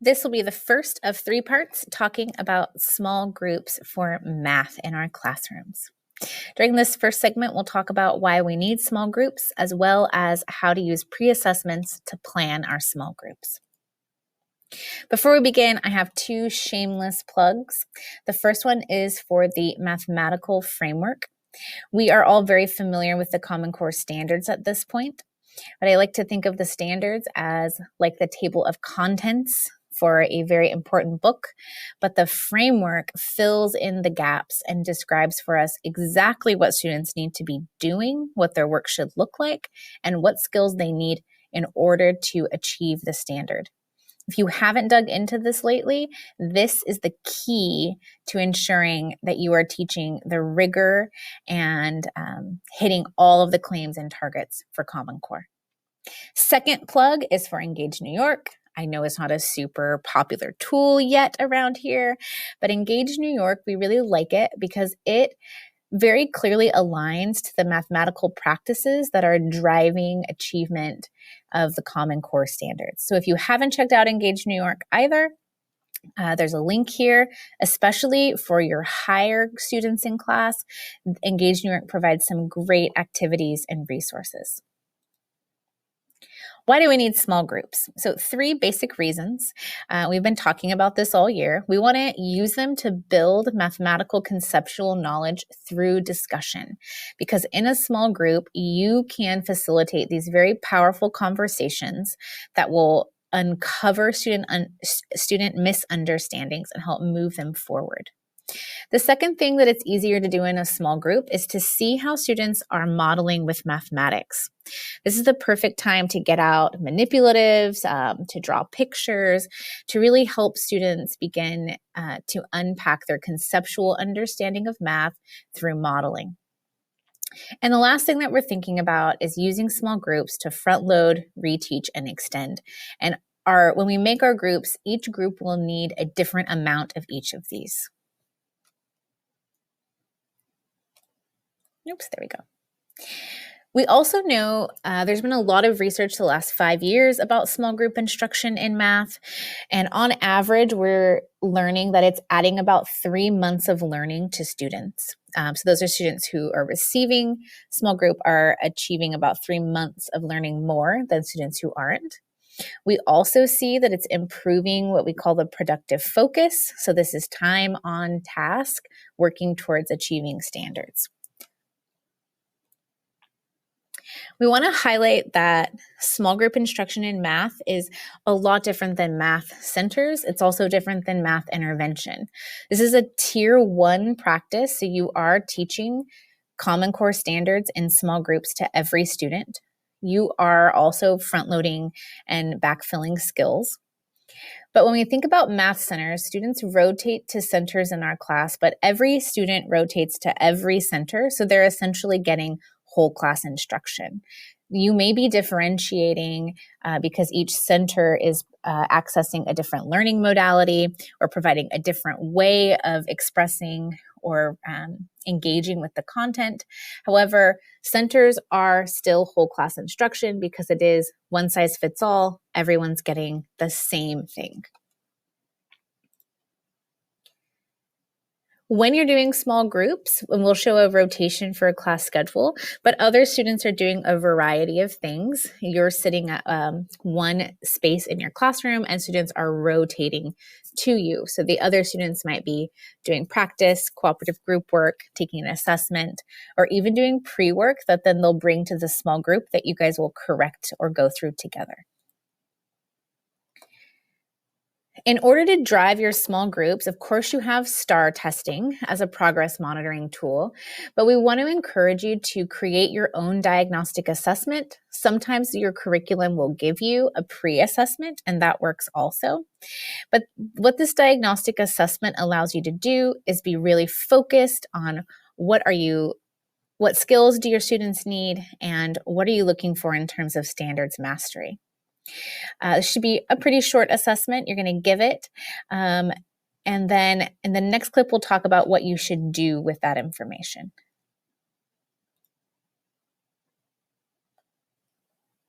This will be the first of 3 parts talking about small groups for math in our classrooms. During this first segment, we'll talk about why we need small groups, as well as how to use pre-assessments to plan our small groups. Before we begin, I have 2 shameless plugs. The first one is for the mathematical framework. We are all very familiar with the Common Core standards at this point, but I like to think of the standards as like the table of contents for a very important book, but the framework fills in the gaps and describes for us exactly what students need to be doing, what their work should look like, and what skills they need in order to achieve the standard. If you haven't dug into this lately, this is the key to ensuring that you are teaching the rigor and hitting all of the claims and targets for Common Core. Second plug is for Engage New York. I know it's not a super popular tool yet around here, but Engage New York, we really like it because it very clearly aligns to the mathematical practices that are driving achievement of the Common Core standards. So if you haven't checked out Engage New York either, there's a link here, especially for your higher students in class. Engage New York provides some great activities and resources. Why do we need small groups? So 3 basic reasons. We've been talking about this all year. We want to use them to build mathematical conceptual knowledge through discussion, because in a small group, you can facilitate these very powerful conversations that will uncover student misunderstandings and help move them forward. The second thing that it's easier to do in a small group is to see how students are modeling with mathematics. This is the perfect time to get out manipulatives, to draw pictures, to really help students begin to unpack their conceptual understanding of math through modeling. And the last thing that we're thinking about is using small groups to front load, reteach, and extend. And when we make our groups, each group will need a different amount of each of these. Oops, there we go. We also know there's been a lot of research the last 5 years about small group instruction in math. And on average, we're learning that it's adding about 3 months of learning to students. So those are students who are receiving small group are achieving about 3 months of learning more than students who aren't. We also see that it's improving what we call the productive focus. So this is time on task, working towards achieving standards. We want to highlight that small group instruction in math is a lot different than math centers. It's also different than math intervention. This is a tier 1 practice, so you are teaching Common Core standards in small groups to every student. You are also front-loading and backfilling skills. But when we think about math centers, students rotate to centers in our class, but every student rotates to every center, so they're essentially getting whole class instruction. You may be differentiating because each center is accessing a different learning modality or providing a different way of expressing or engaging with the content. However, centers are still whole class instruction because it is one size fits all. Everyone's getting the same thing. When you're doing small groups, and we'll show a rotation for a class schedule, but other students are doing a variety of things. You're sitting at one space in your classroom and students are rotating to you. So the other students might be doing practice, cooperative group work, taking an assessment, or even doing pre-work that then they'll bring to the small group that you guys will correct or go through together. In order to drive your small groups, of course, you have STAR testing as a progress monitoring tool, but we want to encourage you to create your own diagnostic assessment. Sometimes your curriculum will give you a pre-assessment, and that works also. But what this diagnostic assessment allows you to do is be really focused on what skills do your students need, and what are you looking for in terms of standards mastery. This should be a pretty short assessment. You're going to give it. And then in the next clip, we'll talk about what you should do with that information.